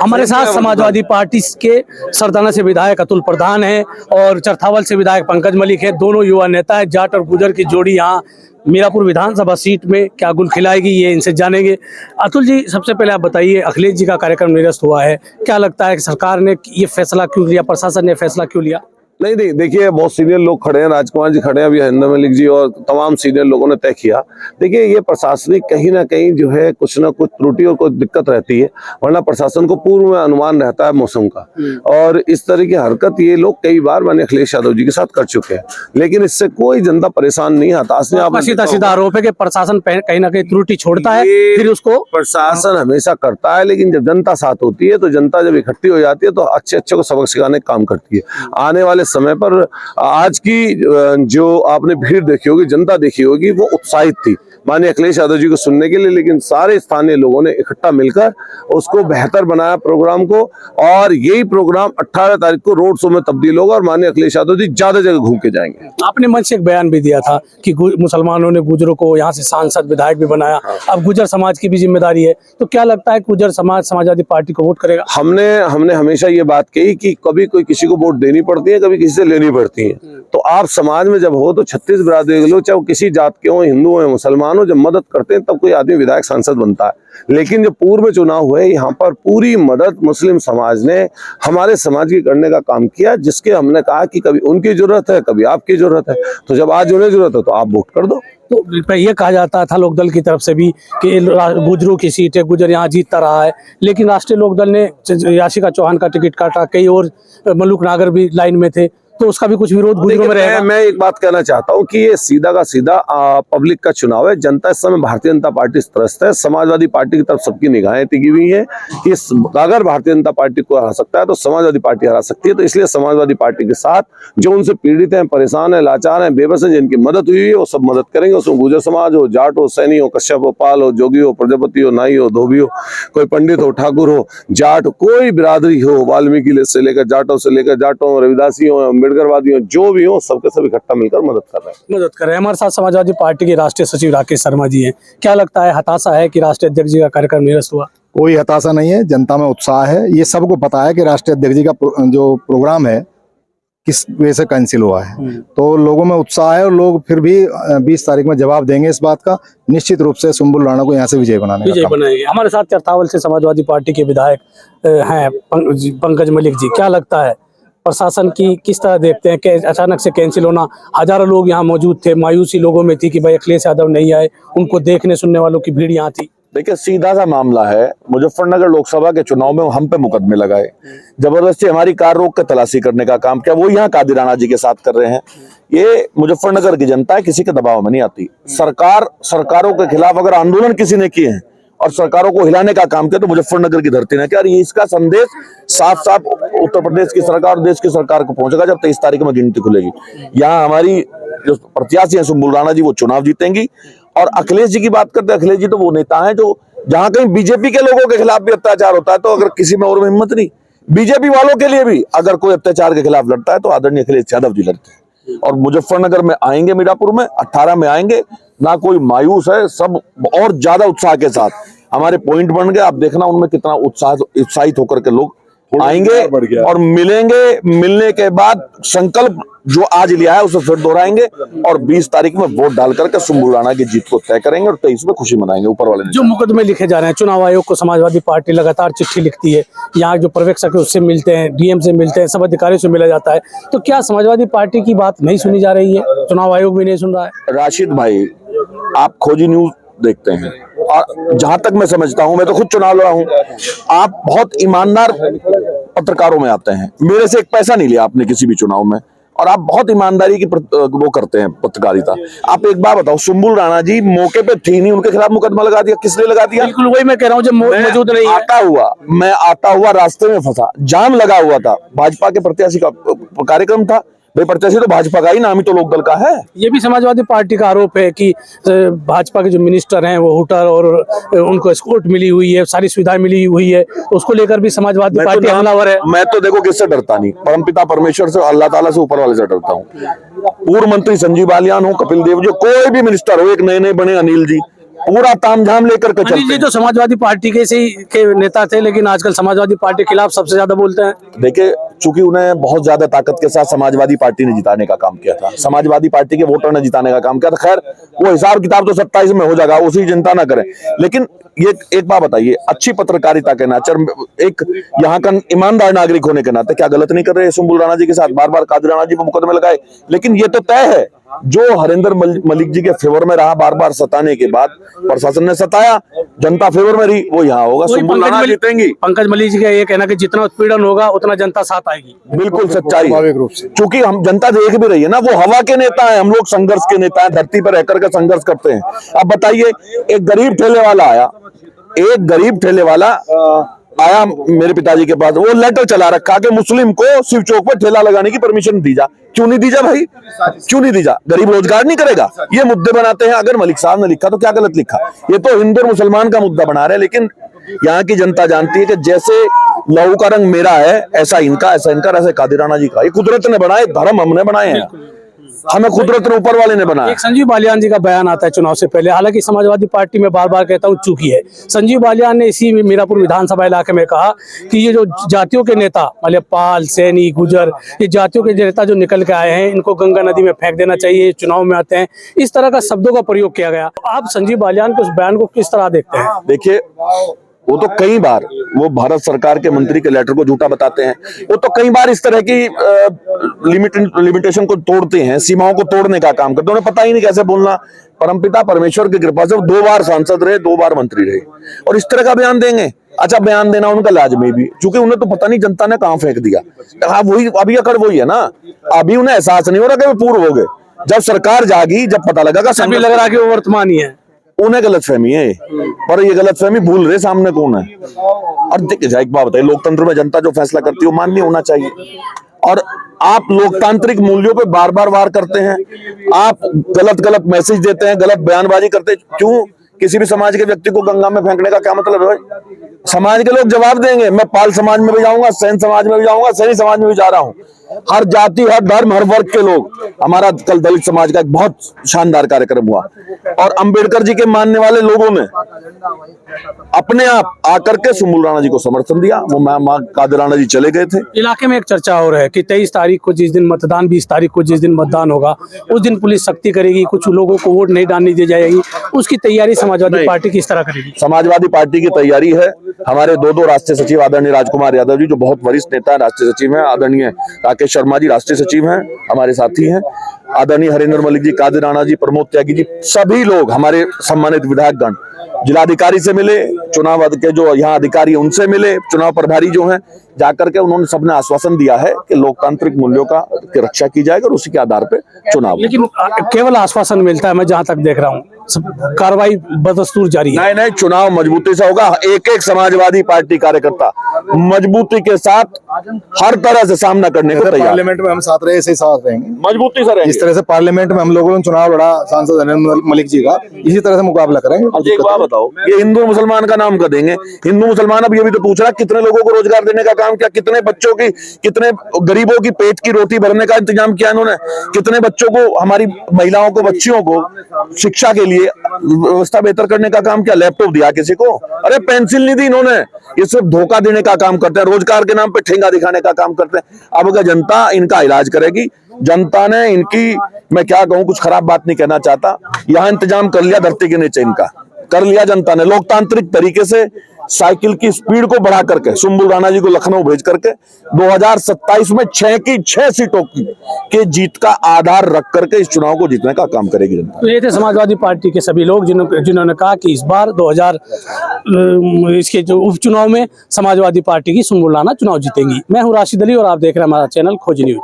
हमारे साथ समाजवादी पार्टी के सरदाना से विधायक अतुल प्रधान है और चरथावल से विधायक पंकज मलिक है। दोनों युवा नेता है। जाट और गुजर की जोड़ी यहाँ मीरापुर विधानसभा सीट में क्या गुल खिलाएगी, ये इनसे जानेंगे। अतुल जी, सबसे पहले आप बताइए, अखिलेश जी का कार्यक्रम निरस्त हुआ है, क्या लगता है कि सरकार ने ये फैसला क्यों लिया, प्रशासन ने फैसला क्यों लिया? नहीं, देखिए बहुत सीनियर लोग खड़े हैं, राजकुमार जी खड़े हैं, अभी हरिंदर मलिक जी और तमाम सीनियर लोगों ने तय किया। देखिए ये प्रशासनिक कहीं ना कहीं जो है कुछ ना कुछ त्रुटि और कुछ दिक्कत रहती है, वरना प्रशासन को पूर्व में अनुमान रहता है मौसम का। और इस तरह की हरकत ये लोग कई बार माननीय अखिलेश यादव जी के साथ कर चुके हैं, लेकिन इससे कोई जनता परेशान नहीं आता। सीधा आरोप है कि प्रशासन कहीं ना कहीं त्रुटि छोड़ता है, फिर उसको प्रशासन हमेशा करता है, लेकिन जब जनता साथ होती है तो जनता जब इकट्ठी हो जाती है तो अच्छे को सबक सिखाने का काम करती है। आने वाले समय पर आज की जो आपने भीड़ देखी होगी, जनता देखी होगी, वो उत्साहित थी माननीय अखिलेश यादव जी को सुनने के लिए, लेकिन सारे स्थानीय लोगों ने इकट्ठा मिलकर उसको बेहतर बनाया प्रोग्राम को। और यही प्रोग्राम 18 तारीख को रोड शो में तब्दील होगा और माननीय अखिलेश यादव जी ज्यादा जगह घूम के जाएंगे। आपने मंच से एक बयान भी दिया था कि मुसलमानों ने गुजरों को यहाँ से सांसद विधायक भी बनाया, अब गुजर समाज की भी जिम्मेदारी है, तो क्या लगता है गुजर समाज समाजवादी पार्टी को वोट करेगा? हमने हमेशा ये बात कही कि कभी कोई किसी को वोट देनी पड़ती है, कभी किसी से लेनी पड़ती है। तो आप समाज में जब हो तो 36 बिरादरी के लोग, चाहे वो किसी जात के हो, हिंदू हो, मुसलमान हो, जब मदद करते हैं तब कोई आदमी विधायक सांसद बनता है। लेकिन जो पूर्व में चुनाव हुए, यहाँ पर पूरी मदद मुस्लिम समाज ने हमारे समाज की करने का काम किया, जिसके हमने कहा कि कभी उनकी जरूरत है, कभी आपकी जरूरत है, तो जब आज उन्हें जरूरत है तो आप वोट कर दो। तो ये कहा जाता था लोकदल की तरफ से भी कि गुजरों की सीट है, गुजर यहाँ जीतता रहा है, लेकिन राष्ट्रीय लोकदल ने याशिका चौहान का टिकट काटा, कई और मलूक नागर भी लाइन में थे, तो उसका भी कुछ विरोध गुजरों में रहेगा। मैं एक बात कहना चाहता हूं कि ये सीधा का सीधा पब्लिक का चुनाव है। जनता इस समय भारतीय जनता पार्टी से त्रस्त है। समाजवादी पार्टी की तरफ सबकी निगाहें टिकी हुई है कि अगर भारतीय जनता पार्टी को हरा सकता है तो समाजवादी पार्टी हरा सकती है। तो इसलिए समाजवादी पार्टी के साथ जो उनसे पीड़ित हैं, परेशान है, लाचार है, बेबस है, जिनकी मदद हुई है, वो सब मदद करेंगे। उसमें गुजर समाज हो, जाट हो, सैनी हो, कश्यप हो, पाल हो, जोगी हो, प्रजापति हो, नाई हो, धोबी हो, कोई पंडित हो, ठाकुर हो, जाट, कोई बिरादरी हो, वाल्मीकि से लेकर जाटों, रविदासी हो, अम्बेडकरवादी हो, जो भी हो, सबके सब इकट्ठा मिलकर मदद कर रहे हैं। हमारे साथ समाजवादी पार्टी के राष्ट्रीय सचिव राकेश शर्मा जी हैं। क्या लगता है, हताशा है कि राष्ट्रीय अध्यक्ष जी का कार्यक्रम निरस्त हुआ? कोई हताशा नहीं है, जनता में उत्साह है। ये सबको पता है कि राष्ट्रीय अध्यक्ष जी का जो प्रोग्राम है किस वजह से कैंसिल हुआ है, तो लोगों में उत्साह है और लोग फिर भी 20 तारीख में जवाब देंगे इस बात का। निश्चित रूप से सुम्बुल राणा को यहाँ से विजय बनाएंगे। हमारे साथ चरथावल से समाजवादी पार्टी के विधायक हैं पंकज मलिक जी, क्या लगता है प्रशासन की किस तरह देखते हैं कि अचानक से कैंसिल होना? हजारों लोग यहाँ मौजूद थे, मायूसी लोगों में थी कि भाई अखिलेश यादव नहीं आए, उनको देखने सुनने वालों की भीड़ यहाँ थी। देखिए सीधा सा मामला है, मुजफ्फरनगर लोकसभा के चुनाव में हम पे मुकदमे लगाए, जबरदस्ती हमारी कार रोक कर तलाशी करने का काम किया, वो यहाँ कादिर राणा जी के साथ कर रहे हैं। ये मुजफ्फरनगर की जनता है, किसी के दबाव में नहीं आती। सरकारों के खिलाफ अगर आंदोलन किसी ने किए हैं और सरकारों को हिलाने का काम किया तो मुजफ्फरनगर की धरती ने किया। और ये इसका संदेश साफ साफ उत्तर प्रदेश की सरकार और देश की सरकार को पहुंचेगा जब 23 तारीख में गिनती खुलेगी। यहाँ हमारी जो प्रत्याशी है सुम्बुल राणा जी, वो चुनाव जीतेंगी। और अखिलेश जी की बात करते हैं, अखिलेश जी तो वो नेता है जो जहां कहीं बीजेपी के लोगों के खिलाफ भी अत्याचार होता है तो अगर किसी में और हिम्मत नहीं, बीजेपी वालों के लिए भी अगर कोई अत्याचार के खिलाफ लड़ता है तो आदरणीय अखिलेश यादव जी लड़ते हैं। और मुजफ्फरनगर में आएंगे, मीरापुर में 18 में आएंगे, ना कोई मायूस है, सब और ज्यादा उत्साह के साथ हमारे पॉइंट बन गए। आप देखना उनमें कितना उत्साहित होकर के लोग आएंगे और मिलेंगे। मिलने के बाद संकल्प जो आज लिया है उसे फिर दोहराएंगे और 20 तारीख में वोट डाल करके सुम्बुल राणा की जीत को तय करेंगे और 23 में खुशी मनाएंगे। ऊपर वाले जो मुकदमे लिखे जा रहे हैं, चुनाव आयोग को समाजवादी पार्टी लगातार चिट्ठी लिखती है, यहाँ जो पर्यवेक्षक है उससे मिलते हैं, डीएम से मिलते हैं, सब अधिकारियों से मिला जाता है, तो क्या समाजवादी पार्टी की बात नहीं सुनी जा रही है? चुनाव आयोग भी नहीं सुन रहा है। राशिद भाई, आप खोजी न्यूज देखते हैं और जहां तक मैं समझता हूं, मैं तो खुद चुनाव लड़ा हूं, आप बहुत ईमानदार पत्रकारों में आते हैं। मेरे से एक पैसा नहीं लिया आपने किसी भी चुनाव में और आप बहुत ईमानदारी की वो करते हैं पत्रकारिता। आप एक बात बताओ, सुम्बुल राणा जी मौके पे थी नहीं, उनके खिलाफ मुकदमा लगा दिया, किसने लगा दिया? बिल्कुल वही मैं कह रहा हूँ, जब मौजूद नहीं मैं आता हुआ रास्ते में फंसा, जाम लगा हुआ था, भाजपा के प्रत्याशी का कार्यक्रम था। भाई प्रत्याशी तो भाजपा का ही, नाम ही तो लोकदल का है। ये भी समाजवादी पार्टी का आरोप है कि भाजपा के जो मिनिस्टर हैं वो हुटर और उनको एस्कॉर्ट मिली हुई है, सारी सुविधाएं मिली हुई है, उसको लेकर भी समाजवादी पार्टी हमलावर है। मैं तो देखो किससे डरता नहीं, परमपिता परमेश्वर से, अल्लाह ताला से, ऊपर वाले से डरता हूँ। पूर्व मंत्री संजीव बालियान हो, कपिल देव जी, कोई भी मिनिस्टर हो, एक नए नए बने अनिल जी, पूरा तामझाम लेकर के अनिल चलते जी हैं। तो समाजवादी पार्टी के नेता थे, लेकिन आजकल समाजवादी पार्टी के खिलाफ सबसे ज्यादा बोलते हैं। देखिए, चूंकि उन्हें बहुत ज्यादा ताकत के साथ समाजवादी पार्टी ने जिताने का काम किया था, समाजवादी पार्टी के वोटर ने जिताने का काम किया था। खैर, वो हिसाब किताब तो 27 में हो जाएगा, उसी चिंता ना करें। लेकिन ये एक बात बताइए, अच्छी पत्रकारिता के नाते, एक यहाँ का ईमानदार नागरिक होने के नाते क्या गलत नहीं कर रहे सुम्बुल राणा जी के साथ? बार बार कादिर राणा जी पर मुकदमे लगाए, लेकिन ये तो तय है, जो हरिंदर मलिक जी के फेवर में रहा, बार बार सताने के बाद प्रशासन ने सताया, जनता फेवर में रही, वो यहाँ होगा, सुम्बुल राणा जीतेंगी। पंकज मलिक जी का ये कहना कि जितना उत्पीड़न होगा उतना जनता साथ आएगी। बिल्कुल सच्चाई है, स्वाभाविक रूप से। क्योंकि हम जनता देख भी रही है ना, वो हवा के नेता है, हम लोग संघर्ष के नेता है, धरती पर रहकर के संघर्ष करते हैं। अब बताइए, एक गरीब ठेले वाला आया, एक गरीब ठेले वाला आया मेरे पिताजी के पास, वो लेटर चला रखा कि मुस्लिम को शिव चौक पर ठेला लगाने की परमिशन दी जा। क्यों नहीं दी जा भाई, क्यों नहीं दी जा? गरीब रोजगार नहीं करेगा? ये मुद्दे बनाते हैं। अगर मलिक साहब ने लिखा तो क्या गलत लिखा? ये तो हिंदू और मुसलमान का मुद्दा बना रहे हैं। लेकिन यहाँ की जनता जानती है कि जैसे लहू का रंग मेरा है, ऐसा इनका, ऐसा इनका, ऐसे कादिर राणा जी का। ये कुदरत ने बनाए, धर्म हमने बनाए हैं, हमें कुदरत ने ऊपर वाले ने बनाया। एक संजीव बालियान जी का बयान आता है चुनाव से पहले, हालांकि समाजवादी पार्टी में बार बार कहता हूं चूकी है। संजीव बालियान ने इसी मीरापुर विधानसभा इलाके में कहा कि ये जो जातियों के नेता, मतलब पाल, सैनी, गुजर, ये जातियों के नेता जो निकल के आए हैं, इनको गंगा नदी में फेंक देना चाहिए, चुनाव में आते हैं, इस तरह का शब्दों का प्रयोग किया गया। आप संजीव बालियान के उस बयान को किस तरह देखते हैं? देखिए, वो तो कई बार वो भारत सरकार के मंत्री के लेटर को झूठा बताते हैं, वो तो कई बार इस तरह की लिमिटेशन को तोड़ते हैं, सीमाओं को तोड़ने का काम करते हैं। उन्हें पता ही नहीं कैसे बोलना। परमपिता परमेश्वर की कृपा से वो 2 बार सांसद रहे, 2 बार मंत्री रहे, और इस तरह का बयान देंगे। अच्छा, बयान देना उनका लाजमी भी, क्योंकि उन्हें तो पता नहीं जनता ने कहां फेंक दिया। हाँ, वही अभी अकड़ वही है ना, अभी उन्हें एहसास नहीं हो रहा कि वो पूर्व हो गए। जब सरकार जागी, जब पता लगा, अभी लग रहा है कि वो वर्तमान ही है। उन्हें गलतफहमी है, पर ये गलतफहमी भूल रहे सामने कौन है। और देखिए, एक बात बताइए, लोकतंत्र में जनता जो फैसला करती है वो मान्य होना चाहिए। और आप लोकतांत्रिक मूल्यों पे बार बार वार करते हैं, आप गलत गलत मैसेज देते हैं, गलत बयानबाजी करते हैं। क्यों? किसी भी समाज के व्यक्ति को गंगा में फेंकने का क्या मतलब है भाई? समाज के लोग जवाब देंगे। मैं पाल समाज में भी जाऊंगा, सैन समाज में भी जाऊंगा, सैनी समाज में भी जा रहा हूं। हर जाति, हर धर्म, हर वर्ग के लोग। हमारा कल दलित समाज का एक बहुत शानदार कार्यक्रम हुआ, और अंबेडकर जी के मानने वाले लोगों ने अपने आप आकर के सुम्बुल राणा जी को समर्थन दिया। वो मां कादिर राणा जी चले गए थे। इलाके में एक चर्चा हो रहा है कि 23 तारीख को जिस दिन मतदान, 20 तारीख को जिस दिन मतदान होगा, उस दिन पुलिस सख्ती करेगी, कुछ लोगों को वोट नहीं डालने दी जाएगी। उसकी तैयारी समाजवादी पार्टी किस तरह करेगी? समाजवादी पार्टी की तैयारी है। हमारे 2 राष्ट्रीय सचिव आदरणीय राजकुमार यादव जी, जो बहुत वरिष्ठ नेता है, राष्ट्रीय सचिव हैं, आदरणीय राकेश शर्मा जी राष्ट्रीय सचिव हैं, हमारे साथी हैं, आदरणीय हरिंदर मलिक जी, कादिर राणा जी, प्रमोद त्यागी जी, सभी लोग हमारे सम्मानित विधायकगण जिलाधिकारी से मिले, चुनाव के जो यहाँ अधिकारी उनसे मिले, चुनाव प्रभारी जो हैं, जाकर के उन्होंने सबने आश्वासन दिया है कि लोकतांत्रिक मूल्यों का की रक्षा की जाएगी और उसी के आधार पे चुनाव। लेकिन केवल आश्वासन मिलता है, मैं जहां तक देख रहा हूँ, कार्रवाई बदस्तूर जारी है। नहीं, चुनाव मजबूती से होगा। एक एक समाजवादी पार्टी कार्यकर्ता मजबूती के साथ हर तरह से सामना करने को तैयार। पार्लियामेंट में हम साथ रहे, ऐसे ही साथ रहेंगे, मजबूती से रहेंगे। जिस तरह से पार्लियामेंट में हम लोगों ने चुनाव लड़ा सांसद हरिंदर मलिक जी का, इसी तरह से मुकाबला करेंगे। अब एक बात बताओ, ये हिंदू मुसलमान का नाम कर देंगे। हिंदू मुसलमान अब ये भी तो पूछ रहा, कितने लोगों को रोजगार देने का काम किया, कितने बच्चों की, कितने गरीबों की पेट की रोटी भरने का इंतजाम किया इन्होंने, कितने बच्चों को, हमारी महिलाओं को, बच्चियों को शिक्षा के लिए व्यवस्था बेहतर करने का काम किया। लैपटॉप दिया किसी को? अरे पेंसिल नहीं दी इन्होंने। ये सिर्फ धोखा देने का काम करते हैं, रोजगार के नाम पे ठेंगा दिखाने का काम करते हैं। अब अगर जनता इनका इलाज करेगी, जनता ने इनकी, मैं क्या कहूं, कुछ खराब बात नहीं कहना चाहता, यहां इंतजाम कर लिया, धरती के नीचे इनका कर लिया जनता ने। लोकतांत्रिक तरीके से साइकिल की स्पीड को बढ़ा करके सुम्बुल राणा जी को लखनऊ भेज करके 2027 में 6 की 6 सीटों की जीत का आधार रख करके इस चुनाव को जीतने का काम करेगी जनता। तो ये थे समाजवादी पार्टी के सभी लोग जिन्होंने कहा कि इस बार 2000 इसके जो उपचुनाव में समाजवादी पार्टी की सुम्बुल राणा चुनाव जीतेंगी। मैं हूं राशिद अली और आप देख रहे हैं हमारा चैनल खोज न्यूज।